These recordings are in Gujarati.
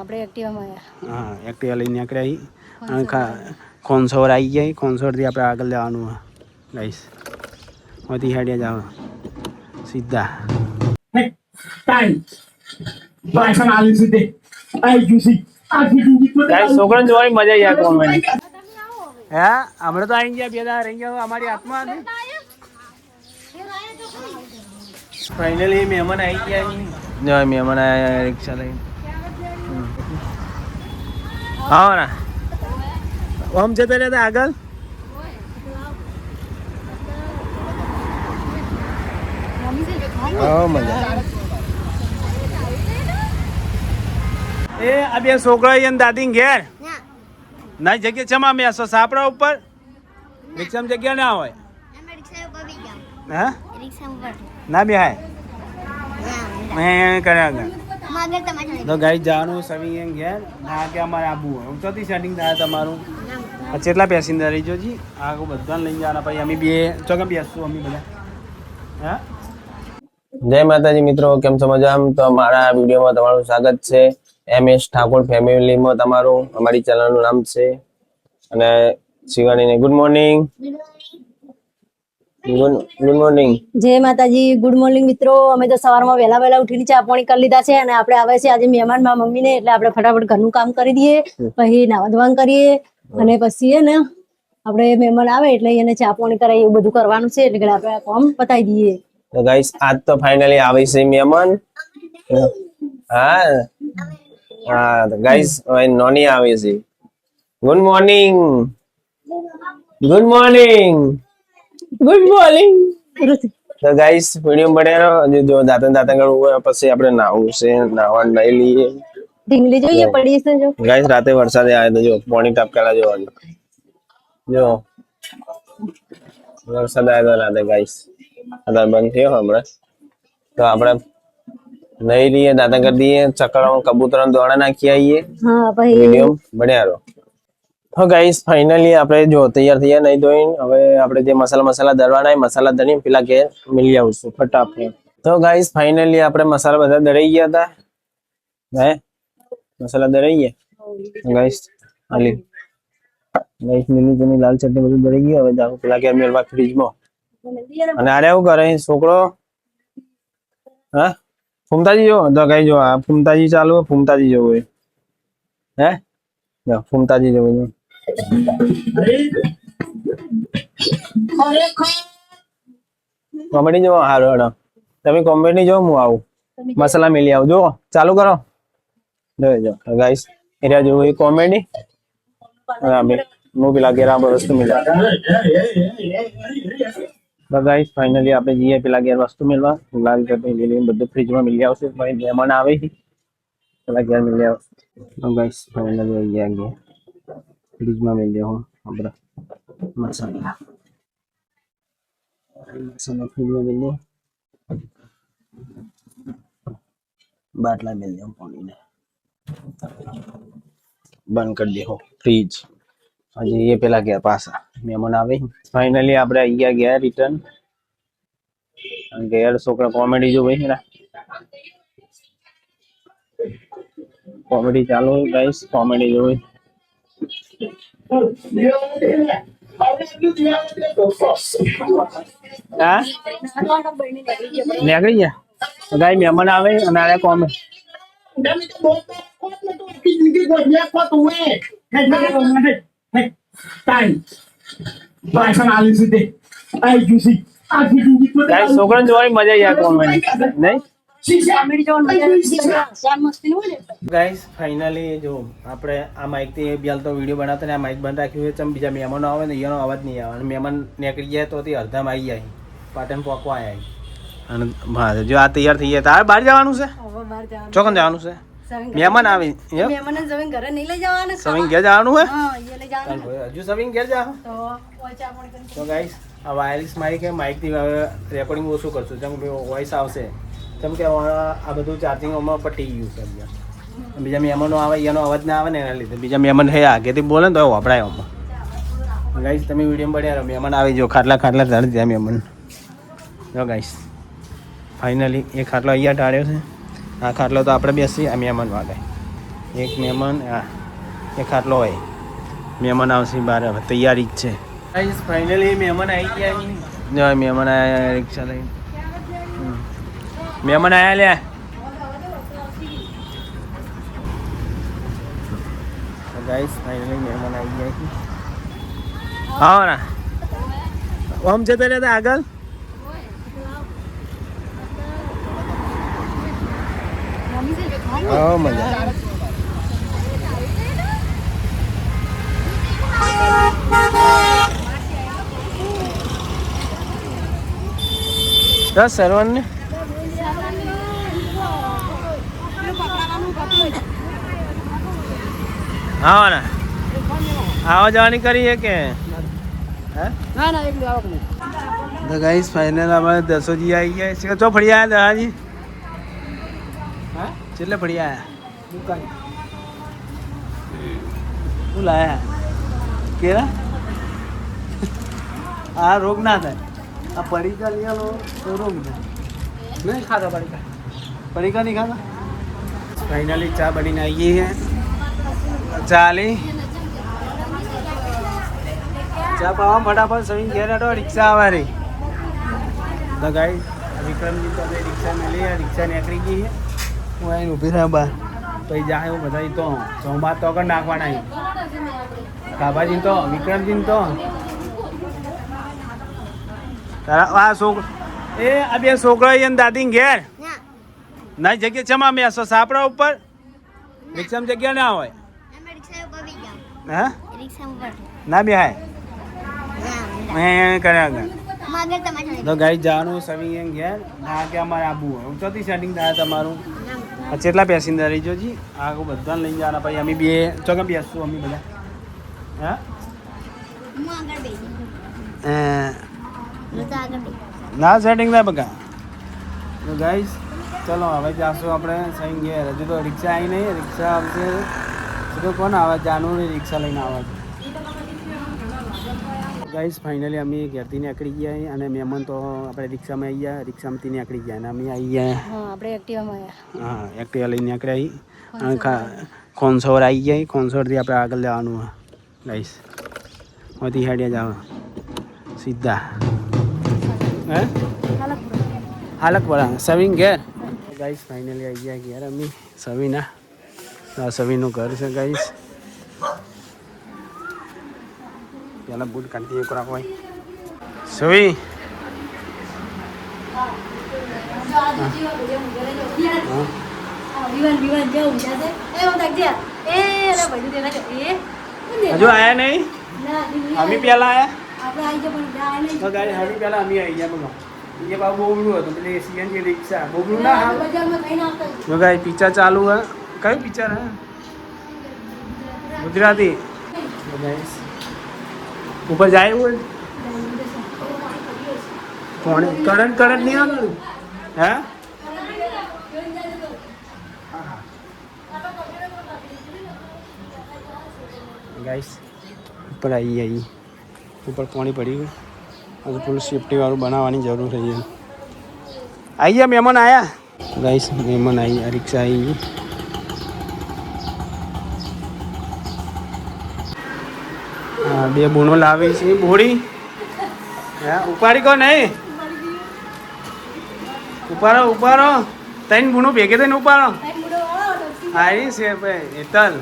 આપણે એક્ટિવામાં હા એક્ટિવા લઈને નીકળ્યા અને કોન્સોર આવી ગયા કોન્સોરથી આપણે આગળ જવાનું ગાઈસ હોતી હેડ્યા જાવ સીધા છોકરાને જોવાની મજા યાર કોમેડી હે હમણાં તો આવી ગયા બે દાડા રહી ગયા અમારી હાથમાં ફાઇનલી મહેમાન આવી ગયા મહેમાન આવ્યા રિક્ષા લઈને હા ના આમ જતા રહેતા આગળ મજા એ આ બે છોકરા એને દાદી ઘેર ના જગ્યા ચમા મેસો સાપડા ઉપર રિક્ષામાં જગ્યા ના હોય હા ના બે હાય મેં કર્યા તો ગાઈ જવાનું સવી ઘેર ના કે અમારે આબુ હોય ચોથી સેટિંગ થાય તમારું કેટલા પેસેન્જર રહી જોજી આ બધાને લઈને જવાના પછી અમે બે ચોકે બેસશું અમે બધા હા જય માતાજી મિત્રો કેમ છો મજામાં તો મારા વિડીયોમાં તમારું સ્વાગત છે MS ઠાકોર ફેમિલીમાં તમારું અમારી ચેનલનું નામ છે અને શિવાનીને ગુડ મોર્નિંગ ગુડ મોર્નિંગ જય માતાજી ગુડ મોર્નિંગ મિત્રો અમે તો સવારમાં વહેલા વહેલા ઉઠીને ચા પાણી કરી લીધા છે અને આપણે આવે છે આજે મહેમાન મારા મમ્મીને એટલે આપણે ફટાફટ ઘરનું કામ કરી દઈએ પછી નાવા ધોવાનું કરીએ અને પછી ને આપણે મહેમાન આવે એટલે એને ચા પાણી કરાય એવું બધું કરવાનું છે એટલે આપણે કામ પતાવી દઈએ તો ગાઈસ આજ તો ફાઇનલી આવી છે મહેમાન હા હા ગાઈસ નોની આવી છે good morning good morning good morning તો ગાઈસ વિડિયો બન્યો હજુ જો દાંતન કરવું પછી આપણે નાવું છે નાવા નહીં લઈએ ઢીંગલી જોઈએ પડી છે જો ગાઈસ રાતે વરસાદ આવ્યો તો જો પાણી ટપકેલા જોવાનું જો વરસાદ આવ્યો રાતે ગાઈસ અત્યારે બંધ થયો હમણાં તો આપણે નહીં લઈએ દાંતન કરી દઈએ ચકડામાં કબૂતર દોડા નાખી આવીએ હા ભાઈ વિડિયો બન્યા રહો તો ગાઈસ ફાઇનલી આપણે જો તૈયાર થયા નહીં ધોઈને હવે આપણે જે મસાલા દળવાના મસાલા દળીને પેલા ઘેર મિલી આવશું ફટાફટ તો ગાઈસ ફાઇનલી આપણે મસાલા બધા દળાઈ ગયા હતા હે મસાલા દળાઈ ગયા ગાઈસ આલી ગાઈસ મિલી જની લાલ ચટણી બધું દળાઈ ગયું હવે જાવ પેલા ઘેર મેળવા ફ્રીજમાં અને આરે એવું કરે છોકરો હા ફૂમતાજી જો તો ગાઈ જો આ ફૂમતાજી ચાલુ ફૂમતાજી જોવું હે ફૂમતાજી જોવું કોમેડી જો હારો હેડો તમે કોમેડી જો હું આવું મસાલા મેલી આવું જો ચાલુ કરો જો ગાઈસ એરિયા જો એ કોમેડી હું પેલા ઘેર વસ્તુ મેળવા તો ગાઈસ ફાઇનલી આપણે જઈએ પેલા ઘેર વસ્તુ મેળવા લાલ ચટણી લીલી બધું ફ્રીજમાં મિલી આવશે ભાઈ મહેમાન આવે પેલા ઘેર મિલી આવશે તો ગાઈસ ફાઇનલી આવી ગયા ફ્રીજમાં મેળ દે હું આપણે મસાલા ફ્રીજમાં મેળ દે બાટલા મેળ દે પાણીને બંધ કરી દે હો ફ્રીજ હજી એ પેલા ગયા પાછા મહેમાન આવે ફાઇનલી આપણે અહીંયા ગયા રિટર્ન ઘેર છોકરા કોમેડી જો ભાઈ કોમેડી ચાલુ ગાઈસ કોમેડી જોઈ હા નીકળી ગયા ગાય મહેમાન આવે અને આ કોમે છોકરાને જોવાની મજા યાર કોમેડી નહીં ગાઈસ ફાઇનલી જો આપણે આ માઇક થી બેલ તો વિડીયો બનાવતા ને આ માઇક બંધ રાખ્યું છે ચમ બીજા મહેમાનો આવે ને એનો અવાજ નહીં આવે અને મહેમાન નીકળી જાય તો અડધામાં આવી જાય પાટણ પોકવા આવ્યા અને જો આ તૈયાર થઈ ગયા તારે બહાર જવાનું છે ચોકન જવાનું છે મહેમાન આવી સવિંગ ઘરે નહીં લઈ જવાના સવિંગ ઘેર જવાનું હે હજુ સવિંગ ઘેર જાવ તો ગાઈસ આ વાયરલેસ માઇક હે માઇક થી રેકોર્ડિંગ ઓછું કરશું જેમ વોઇસ આવશે કેમ કે આ બધું ચાર્જિંગમાં પટી ગયું છે બીજા મહેમાનો આવે એનો અવાજ ના આવે ને એના લીધે બીજા મહેમાન હે આગેથી બોલે ને તો વપરાય આમાં ગાઈસ તમે વિડીયો બન્યા મહેમાન આવી જો ખાટલા ઢાળી જાય મહેમાન જો ગાઈસ ફાઇનલી એ ખાટલો અહીંયા ઢાળ્યો છે આ ખાટલો તો આપણે બેસી આ મહેમાન વાગે એક મહેમાન એક આટલો હોય મહેમાન આવશે બાર હવે તૈયારી જ છે ફાઇનલી મહેમાન આવી ગયા મહેમાન આવ્યા રિક્ષા લઈને મહેમાન આવ્યા લ્યા ગાઈસ ફાઇનલી મહેમાન આવી ગયા હા ના આમ જતા રહેતા આગળ Oh, મજા દસ સરવન ને હા ના આવા જવાની કરીએ કે તો ગાઈસ ફાઇનલ આપણે દસોજી આવી ગયા છે તો ફરી આવ્યા દહાજી કેટલે ફરી આવ્યા દુકાન શું લાયા કેરા આ રોગ ના થાય આ પડીકા લઈ આવો તો રોગ થાય નહીં ખાતા પડીકા નહીં ખાતા ફાઇનલી ચા બનીને આવી છે ચાલી ચા પાવા ફટાફટ સવી ઘેર હતો રિક્ષા આવે રહી તો ગાઈ વિક્રમજી તો રિક્ષા મેલી રિક્ષા નીકળી ગઈ છે હું અહીં ઊભી રહ્યા બહાર પછી જાય એવું બધા તો ચોમા તો આગળ નાખવાના કાબાજી તો વિક્રમજી તો તારા આ છોકરો એ આ બે છોકરા એને દાદી ઘેર ના જગ્યા ચમા મેસો સાપડા ઉપર રિક્ષામાં જગ્યા ના હોય હા ના બે હાય કર્યા તો ગાઈ જવાનું સવી ઘેર ના કે અમારે આબુ હોય ચોથી સેટિંગ થાય તમારું કેટલા પેસેન્જર રહી જોજી આ બધાને લઈને જવાના પછી અમે બે ચોકે બેસશું અમે બધા હા ના સેટિંગ થાય બગા તો ગાઈસ ચલો હવે જાશું આપણે સહી ઘેર હજુ તો રિક્ષા આવી નહીં રિક્ષા આવશે તો કોણ આવે જાનું રિક્ષા લઈને આવે ગાઈસ ફાઇનલી અમે ઘેરથી નીકળી ગયા અને મહેમાન તો આપણે રિક્ષામાં આવી ગયા રિક્ષામાંથી નીકળી ગયા અને અમે આવી ગયા આપણે એક્ટિવામાં આવ્યા હા એક્ટિવા લઈને નીકળ્યા અને ખોનસોર આવી ગયા ખોનસોરથી આપણે આગળ જવાનું ગાઈસ હોતી હેડિયા જાવ સીધા હે હાલકપરા સવિન ઘેર ગાઈસ ફાઇનલી આવી ગયા ઘેર અમે સવિના આ સવિનનું ઘર છે ગાઈસ પેલા બૂટ કાઢી એક રાખવાય સવી હજુ આયા નહીં અમે પેલા આયા તો ગાડી અમે પેલા અમે આવી ગયા બોલો એ બાબુ બોબડું હતું પેલે સીએનજી રિક્ષા બોબડું ના જો ગાઈ પિક્ચર ચાલુ હે કયું પિક્ચર હે ગુજરાતી ઉપર જાય એવું કોણ કરંટ નહીં આવતું હે ગાઈસ ઉપર આવી ઉપર પાણી પડી ગયું હજુ ફૂલ સેફ્ટીવાળું બનાવવાની જરૂર છે આવી ગયા મહેમાન આવ્યા ગાઈસ મહેમાન આવી રિક્ષા આવી હા બે બૂનો લાવી છે બોડી હા ઉપાડી કો નહીં ઉપાડો ત્રણ બૂનો ભેગે થઈને ઉપાડો આવી છે ભાઈ હેતલ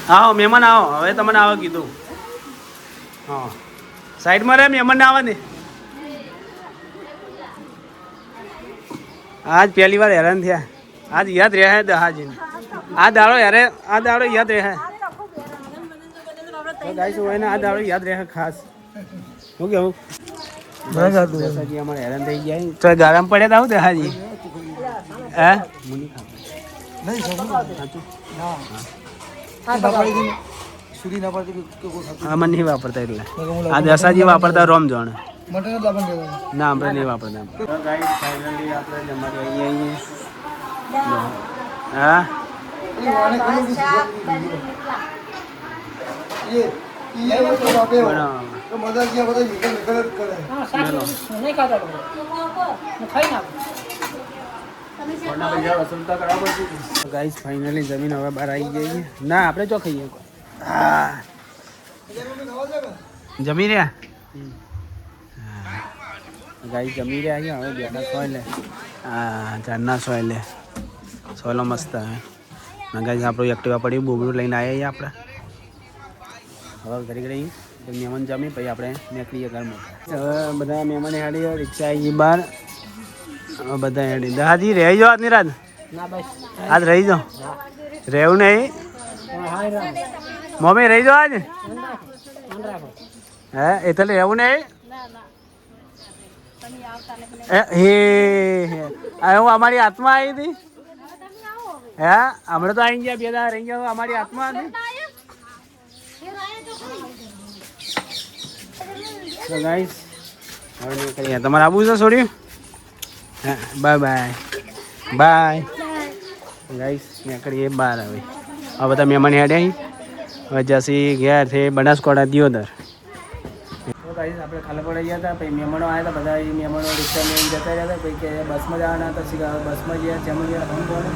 આવો મહેમાન આવો હવે તમને આવો કીધું હા સાઈડમાં રહે મહેમાન આવે ને આજ પહેલી વાર હેરાન થયા આજ યાદ રહે દહાજી આ દાડો યાદ રહે ગાઈસ હોય ને આ દાડો યાદ રહે ખાસ શું કેવું દહાજી અમારે હેરાન થઈ ગયા તો ગરમ પડે તો દહાજી હે આમાં નહીં વાપરતા એટલે આ દસાજી વાપરતા રોમ જોણ ના આપણે નહીં વાપરતા આપણે જમવા હા ફોનના પૈસા વસૂલ તો કરવા પડશે. ગાઈસ ફાઇનલી જમીન હવે બહાર આવી ગઈ છે. ના આપણે ચો ખાઈએ. હા જમી રહ્યા. ગાઈસ જમી રહ્યા છે. હવે બેઠા સોય લે. હા ઝાડના સોય લે. સોયલો મસ્ત હે. ગાઈસ આપણું એક્ટિવા પડ્યું બોબડું લઈને આવ્યા છીએ આપણે. હવે ઘરે રહી મહેમાન જમી પછી આપણે નીકળીએ ઘરમાં. હવે બધા મહેમાન હેડી રિક્ષા આવી ગઈ બહાર. હવે બધા હેડી હાજી રહી જાઓ આજની રાત. આજ રહી જાઓ. રહેવું નહીં મમ્મી રહી જાઓ આજ. હે એટલે રહેવું નહીં. હે હું અમારી હાથમાં આવી હતી. હે હમણાં તો આવી ગયા બે દાડા રહી ગયા અમારી હાથમાં હતી. ગાઈસ હવે નીકળીએ. તમારે આવું છે છોડ્યું. હા બાય બાય બાય. ગાઈસ નીકળીએ બહાર. હવે આ બધા મહેમાન હેડ્યા. હવે જસી ગયા છે બનાસકાંઠા દિયોદર. તો ગાઈસ આપણે ખાલી પડી ગયા હતા. પછી મહેમાનો આવ્યા હતા. બધા એ મહેમાનો રિક્ષા લઈને જતા રહ્યા હતા. પછી કે બસમાં જવાના હતા. પછી બસમાં ગયા જેમાં ગયા સમજવાનું.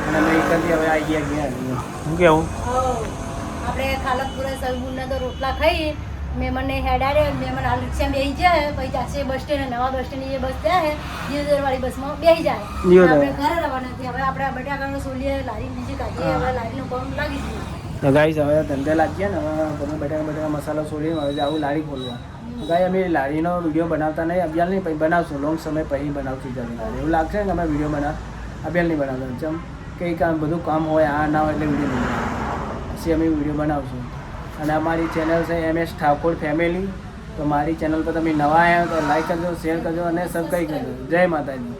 અને અમે એકથી હવે આવી ગયા શું કેવું આપણે ખાલકપુરા સલબુરના તો રોટલા ખાઈ મહેમાનને હેડાડે. મહેમાન હાલ રિક્ષામાં બેસી જાય. પછી જાશે બસ સ્ટેન્ડ નવા બસ સ્ટેન્ડ એ બસ જાય દિયોદર વાળી બસમાં બેસી જાય. આપણે ઘરે રવાના નથી. હવે આપણે બટાકાનો સોલીએ લારી બીજી કાઢીએ. હવે લારીનું કામ લાગી ગયું. તો ગાઈસ હવે ધંધે લાગીએ ને. હવે તમે બટાકા મસાલો છોડીને હવે આવું લારી ખોલવા. ગાઈ અમે લારીનો વિડીયો બનાવતા નહીં. અભિયાન નહીં પછી બનાવશું. લોંગ સમય પછી બનાવશું જલ્દી લારી. એવું લાગશે ને અમે વિડીયો અભિયાન નહીં બનાવતા. જેમ કંઈ કામ બધું કામ હોય આ ના હોય એટલે વિડીયો નહીં પછી અમે વિડીયો બનાવશું. અને અમારી ચેનલ છે MS ઠાકોર ફેમિલી. તો મારી ચેનલ પર તમે નવા આવ્યા તો લાઈક કરજો, શેર કરજો અને સબસ્ક્રાઈબ કરજો. જય માતાજી.